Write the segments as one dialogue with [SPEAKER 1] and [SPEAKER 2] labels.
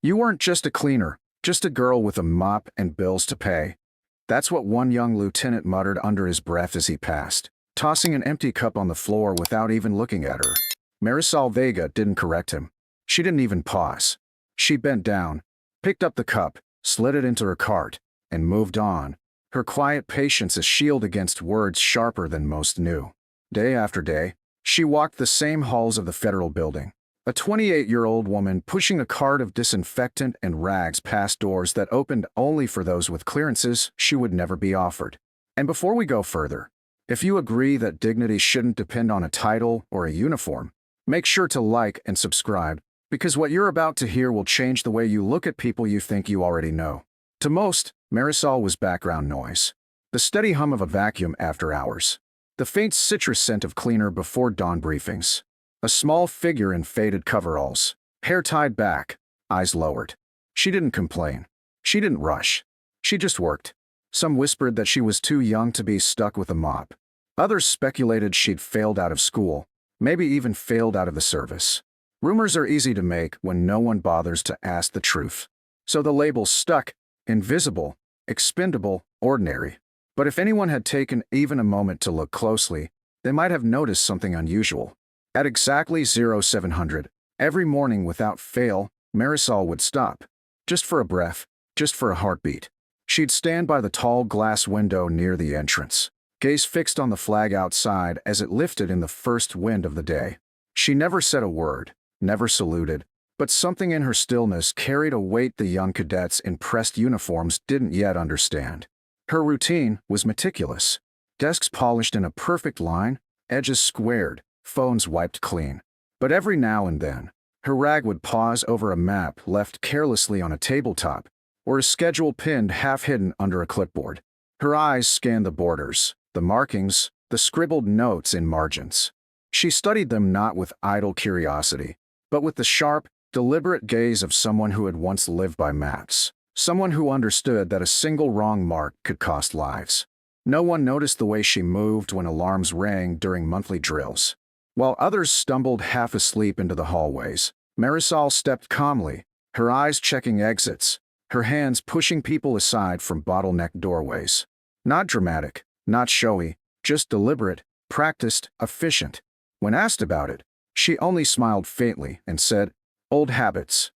[SPEAKER 1] You weren't just a cleaner, just a girl with a mop and bills to pay. That's what one young lieutenant muttered under his breath as he passed, tossing an empty cup on the floor without even looking at her. Marisol Vega didn't correct him. She didn't even pause. She bent down, picked up the cup, slid it into her cart, and moved on, her quiet patience a shield against words sharper than most knew. Day after day, she walked the same halls of the federal building, a 28-year-old woman pushing a cart of disinfectant and rags past doors that opened only for those with clearances she would never be offered. And before we go further, if you agree that dignity shouldn't depend on a title or a uniform, make sure to like and subscribe, because what you're about to hear will change the way you look at people you think you already know. To most, Marisol was background noise. The steady hum of a vacuum after hours. The faint citrus scent of cleaner before dawn briefings. A small figure in faded coveralls, hair tied back, eyes lowered. She didn't complain. She didn't rush. She just worked. Some whispered that she was too young to be stuck with a mop. Others speculated she'd failed out of school, maybe even failed out of the service. Rumors are easy to make when no one bothers to ask the truth. So the labels stuck: invisible, expendable, ordinary. But if anyone had taken even a moment to look closely, they might have noticed something unusual. At exactly 0700, every morning without fail, Marisol would stop. Just for a breath, just for a heartbeat. She'd stand by the tall glass window near the entrance, gaze fixed on the flag outside as it lifted in the first wind of the day. She never said a word, never saluted, but something in her stillness carried a weight the young cadets in pressed uniforms didn't yet understand. Her routine was meticulous. Desks polished in a perfect line, edges squared, phones wiped clean. But every now and then, her rag would pause over a map left carelessly on a tabletop, or a schedule pinned half-hidden under a clipboard. Her eyes scanned the borders, the markings, the scribbled notes in margins. She studied them not with idle curiosity, but with the sharp, deliberate gaze of someone who had once lived by maps. Someone who understood that a single wrong mark could cost lives. No one noticed the way she moved when alarms rang during monthly drills. While others stumbled half asleep into the hallways, Marisol stepped calmly, her eyes checking exits, her hands pushing people aside from bottleneck doorways. Not dramatic, not showy, just deliberate, practiced, efficient. When asked about it, she only smiled faintly and said, "Old habits."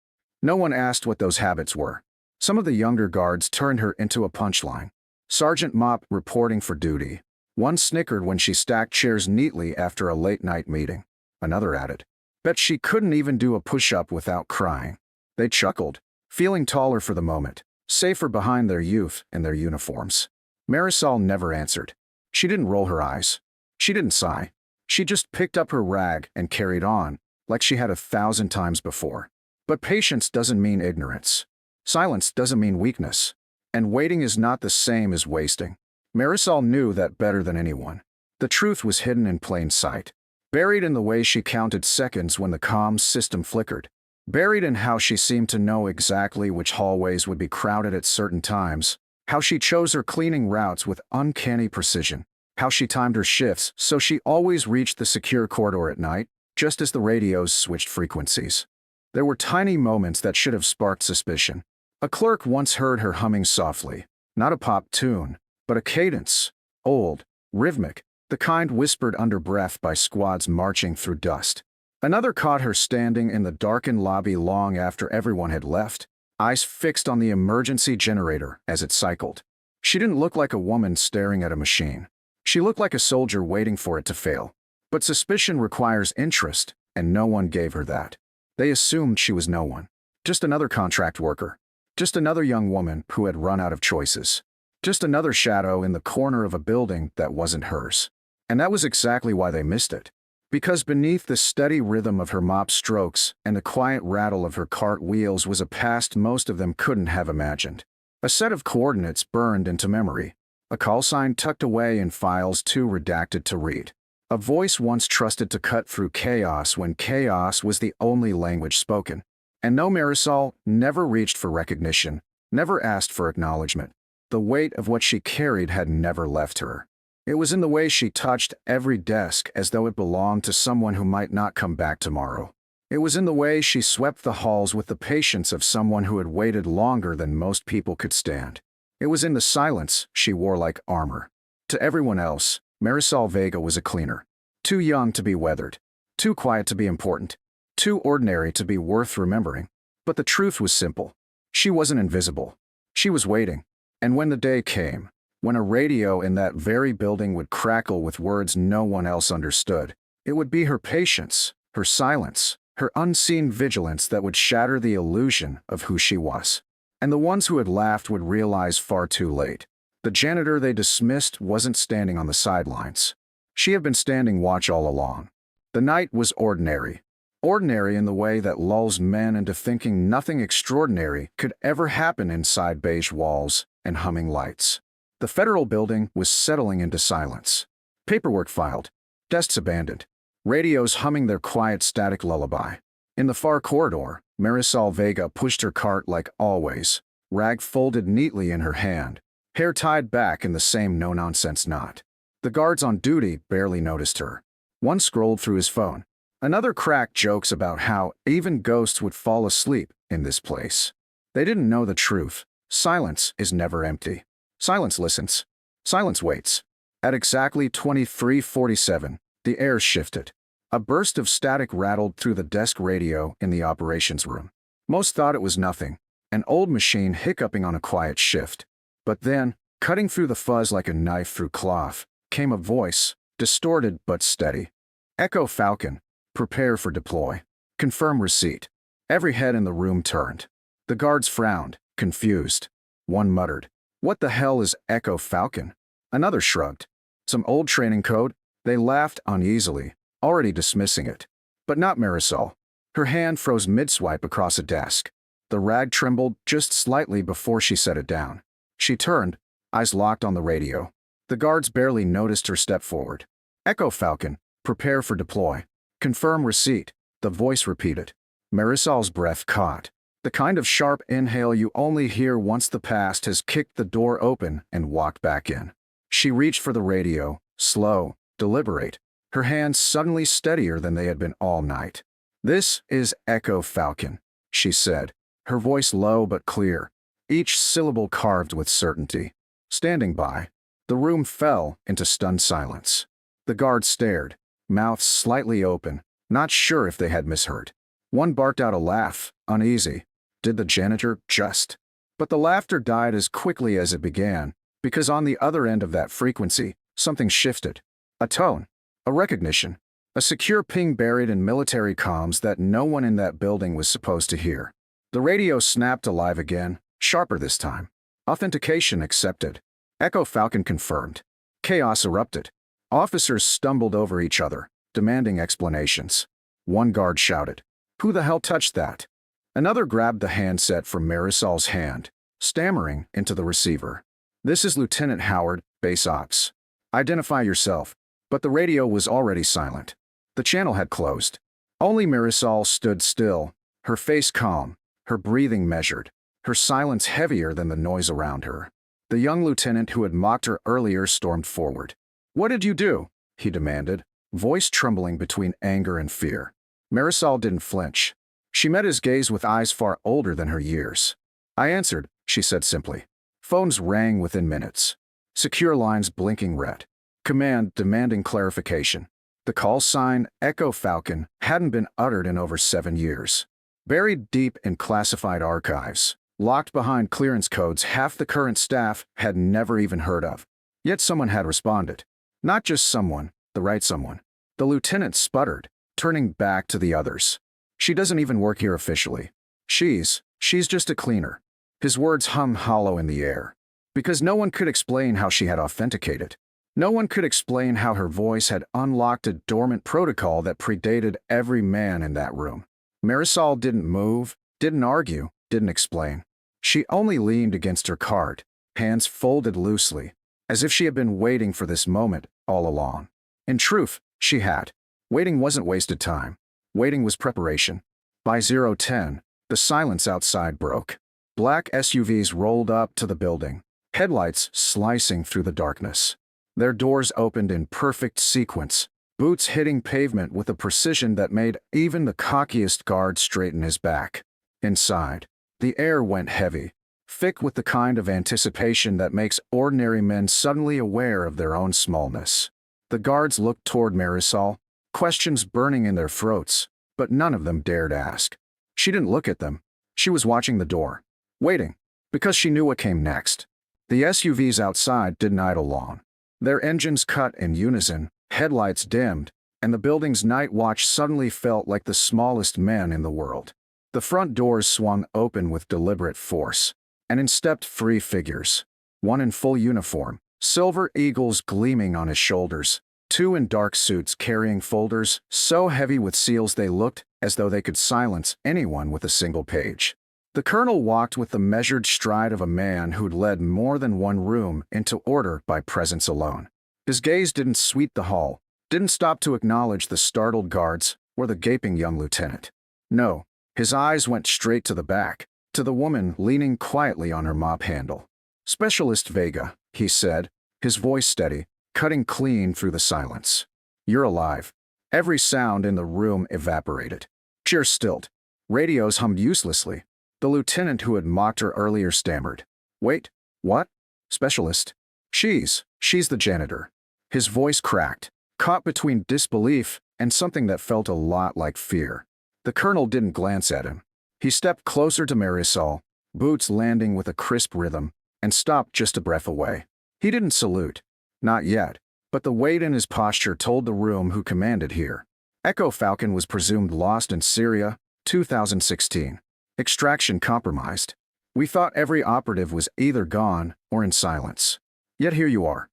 [SPEAKER 1] No one asked what those habits were. Some of the younger guards turned her into a punchline. Sergeant Mop reporting for duty. One snickered when she stacked chairs neatly after a late-night meeting. Another added, "Bet she couldn't even do a push-up without crying." They chuckled, feeling taller for the moment, safer behind their youth and their uniforms. Marisol never answered. She didn't roll her eyes. She didn't sigh. She just picked up her rag and carried on, like she had 1,000 times before. But patience doesn't mean ignorance. Silence doesn't mean weakness. And waiting is not the same as wasting. Marisol knew that better than anyone. The truth was hidden in plain sight. Buried in the way she counted seconds when the comms system flickered. Buried in how she seemed to know exactly which hallways would be crowded at certain times. How she chose her cleaning routes with uncanny precision. How she timed her shifts so she always reached the secure corridor at night, just as the radios switched frequencies. There were tiny moments that should have sparked suspicion. A clerk once heard her humming softly, not a pop tune, but a cadence, old, rhythmic, the kind whispered under breath by squads marching through dust. Another caught her standing in the darkened lobby long after everyone had left, eyes fixed on the emergency generator as it cycled. She didn't look like a woman staring at a machine. She looked like a soldier waiting for it to fail. But suspicion requires interest, and no one gave her that. They assumed she was no one. Just another contract worker. Just another young woman who had run out of choices. Just another shadow in the corner of a building that wasn't hers. And that was exactly why they missed it. Because beneath the steady rhythm of her mop strokes and the quiet rattle of her cart wheels was a past most of them couldn't have imagined. A set of coordinates burned into memory. A call sign tucked away in files too redacted to read. A voice once trusted to cut through chaos when chaos was the only language spoken. And no, Marisol never reached for recognition, never asked for acknowledgement. The weight of what she carried had never left her. It was in the way she touched every desk as though it belonged to someone who might not come back tomorrow. It was in the way she swept the halls with the patience of someone who had waited longer than most people could stand. It was in the silence she wore like armor. To everyone else, Marisol Vega was a cleaner. Too young to be weathered. Too quiet to be important. Too ordinary to be worth remembering. But the truth was simple. She wasn't invisible. She was waiting. And when the day came, when a radio in that very building would crackle with words no one else understood, it would be her patience, her silence, her unseen vigilance that would shatter the illusion of who she was. And the ones who had laughed would realize far too late. The janitor they dismissed wasn't standing on the sidelines. She had been standing watch all along. The night was ordinary. Ordinary in the way that lulls men into thinking nothing extraordinary could ever happen inside beige walls and humming lights. The federal building was settling into silence. Paperwork filed, desks abandoned, radios humming their quiet static lullaby. In the far corridor, Marisol Vega pushed her cart like always, rag folded neatly in her hand, hair tied back in the same no-nonsense knot. The guards on duty barely noticed her. One scrolled through his phone. Another cracked jokes about how even ghosts would fall asleep in this place. They didn't know the truth. Silence is never empty. Silence listens. Silence waits. At exactly 23:47, the air shifted. A burst of static rattled through the desk radio in the operations room. Most thought it was nothing, an old machine hiccuping on a quiet shift. But then, cutting through the fuzz like a knife through cloth, came a voice, distorted but steady. Echo Falcon, prepare for deploy. Confirm receipt. Every head in the room turned. The guards frowned, confused. One muttered, "What the hell is Echo Falcon?" Another shrugged. Some old training code? They laughed uneasily, already dismissing it. But not Marisol. Her hand froze mid-swipe across a desk. The rag trembled just slightly before she set it down. She turned, eyes locked on the radio. The guards barely noticed her step forward. "Echo Falcon, prepare for deploy. Confirm receipt," the voice repeated. Marisol's breath caught. The kind of sharp inhale you only hear once the past has kicked the door open and walked back in. She reached for the radio, slow, deliberate, her hands suddenly steadier than they had been all night. "This is Echo Falcon," she said, her voice low but clear, each syllable carved with certainty. Standing by, the room fell into stunned silence. The guards stared, mouths slightly open, not sure if they had misheard. One barked out a laugh, uneasy. Did the janitor just? But the laughter died as quickly as it began, because on the other end of that frequency, something shifted. A tone, a recognition, a secure ping buried in military comms that no one in that building was supposed to hear. The radio snapped alive again, sharper this time. Authentication accepted. Echo Falcon confirmed. Chaos erupted. Officers stumbled over each other, demanding explanations. One guard shouted, "Who the hell touched that?" Another grabbed the handset from Marisol's hand, stammering into the receiver. "This is Lieutenant Howard, Base Ops. Identify yourself." But the radio was already silent. The channel had closed. Only Marisol stood still, her face calm, her breathing measured, her silence heavier than the noise around her. The young lieutenant who had mocked her earlier stormed forward. "What did you do?" he demanded, voice trembling between anger and fear. Marisol didn't flinch. She met his gaze with eyes far older than her years. "I answered," she said simply. Phones rang within minutes. Secure lines blinking red. Command demanding clarification. The call sign, Echo Falcon, hadn't been uttered in over 7 years. Buried deep in classified archives, locked behind clearance codes half the current staff had never even heard of. Yet someone had responded. Not just someone, the right someone. The lieutenant sputtered, turning back to the others. "She doesn't even work here officially. She's just a cleaner." His words hung hollow in the air. Because no one could explain how she had authenticated. No one could explain how her voice had unlocked a dormant protocol that predated every man in that room. Marisol didn't move, didn't argue, didn't explain. She only leaned against her cart, hands folded loosely, as if she had been waiting for this moment all along. In truth, she had. Waiting wasn't wasted time. Waiting was preparation. By 0:10, the silence outside broke. Black SUVs rolled up to the building, headlights slicing through the darkness. Their doors opened in perfect sequence, boots hitting pavement with a precision that made even the cockiest guard straighten his back. Inside, the air went heavy, thick with the kind of anticipation that makes ordinary men suddenly aware of their own smallness. The guards looked toward Marisol, questions burning in their throats, but none of them dared ask. She didn't look at them. She was watching the door, waiting, because she knew what came next. The SUVs outside didn't idle long. Their engines cut in unison, headlights dimmed, and the building's night watch suddenly felt like the smallest men in the world. The front doors swung open with deliberate force, and in stepped three figures. One in full uniform, silver eagles gleaming on his shoulders, two in dark suits carrying folders so heavy with seals they looked as though they could silence anyone with a single page. The colonel walked with the measured stride of a man who'd led more than one room into order by presence alone. His gaze didn't sweep the hall, didn't stop to acknowledge the startled guards or the gaping young lieutenant. No, his eyes went straight to the back, to the woman leaning quietly on her mop handle. "Specialist Vega," he said, his voice steady, cutting clean through the silence. "You're alive." Every sound in the room evaporated. Cheers stilled. Radios hummed uselessly. The lieutenant who had mocked her earlier stammered. "Wait, what? Specialist? She's the janitor." His voice cracked, caught between disbelief and something that felt a lot like fear. The colonel didn't glance at him. He stepped closer to Marisol, boots landing with a crisp rhythm, and stopped just a breath away. He didn't salute. Not yet, but the weight in his posture told the room who commanded here. Echo Falcon was presumed lost in Syria, 2016. Extraction compromised. We thought every operative was either gone or in silence. Yet here you are.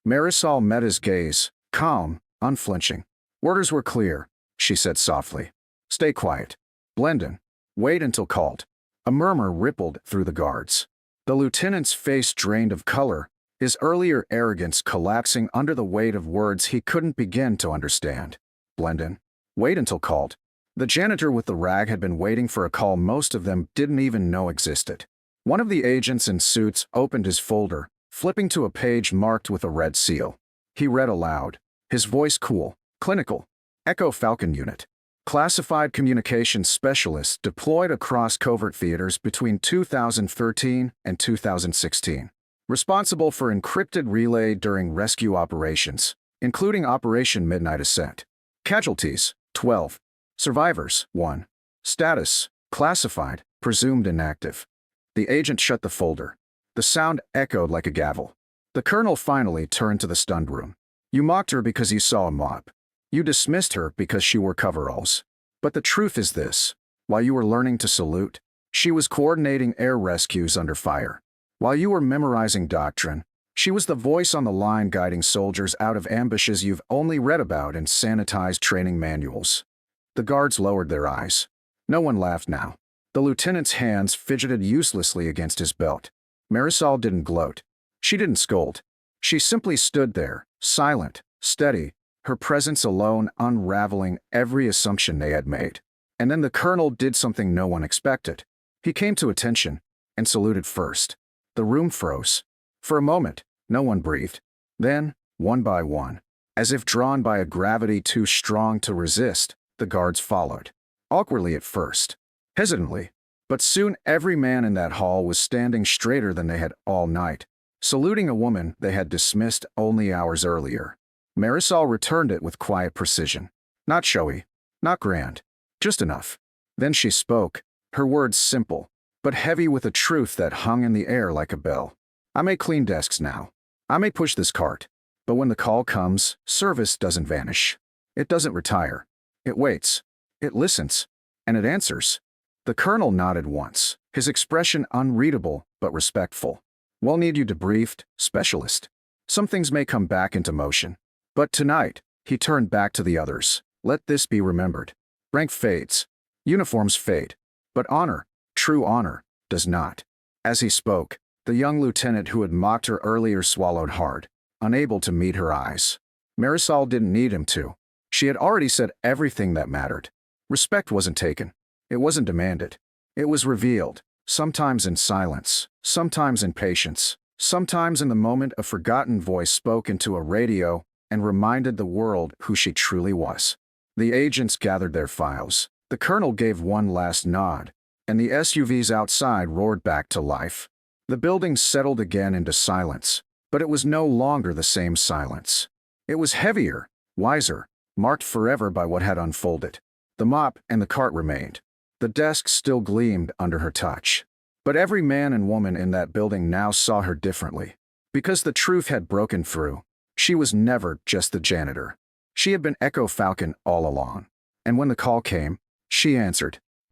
[SPEAKER 1] Marisol met his gaze, calm, unflinching. "Orders were clear," she said softly. "Stay quiet. Blend in. Wait until called." A murmur rippled through the guards. The lieutenant's face drained of color, his earlier arrogance collapsing under the weight of words he couldn't begin to understand. Blend in. Wait until called. The janitor with the rag had been waiting for a call most of them didn't even know existed. One of the agents in suits opened his folder, flipping to a page marked with a red seal. He read aloud, his voice cool, clinical. "Echo Falcon Unit. Classified communications specialist deployed across covert theaters between 2013 and 2016. Responsible for encrypted relay during rescue operations, including Operation Midnight Ascent. Casualties, 12. Survivors, 1. Status, classified, presumed inactive." The agent shut the folder. The sound echoed like a gavel. The colonel finally turned to the stunned room. "You mocked her because you saw a mop. You dismissed her because she wore coveralls. But the truth is this. While you were learning to salute, she was coordinating air rescues under fire. While you were memorizing doctrine, she was the voice on the line guiding soldiers out of ambushes you've only read about in sanitized training manuals." The guards lowered their eyes. No one laughed now. The lieutenant's hands fidgeted uselessly against his belt. Marisol didn't gloat. She didn't scold. She simply stood there, silent, steady, her presence alone unraveling every assumption they had made. And then the colonel did something no one expected. He came to attention and saluted first. The room froze. For a moment, no one breathed. Then, one by one, as if drawn by a gravity too strong to resist, the guards followed. Awkwardly at first, hesitantly, but soon every man in that hall was standing straighter than they had all night, saluting a woman they had dismissed only hours earlier. Marisol returned it with quiet precision. Not showy, not grand, just enough. Then she spoke, her words simple, but heavy with a truth that hung in the air like a bell. "I may clean desks now. I may push this cart. But when the call comes, service doesn't vanish. It doesn't retire. It waits. It listens. And it answers." The colonel nodded once, his expression unreadable but respectful. "We'll need you debriefed, specialist. Some things may come back into motion. But tonight," he turned back to the others, "let this be remembered. Rank fades. Uniforms fade. But honor, true honor, does not." As he spoke, the young lieutenant who had mocked her earlier swallowed hard, unable to meet her eyes. Marisol didn't need him to. She had already said everything that mattered. Respect wasn't taken. It wasn't demanded. It was revealed, sometimes in silence, sometimes in patience, sometimes in the moment a forgotten voice spoke into a radio and reminded the world who she truly was. The agents gathered their files. The colonel gave one last nod, and the SUVs outside roared back to life. The building settled again into silence, but it was no longer the same silence. It was heavier, wiser, marked forever by what had unfolded. The mop and the cart remained. The desk still gleamed under her touch. But every man and woman in that building now saw her differently. Because the truth had broken through, she was never just the janitor. She had been Echo Falcon all along. And when the call came, she answered.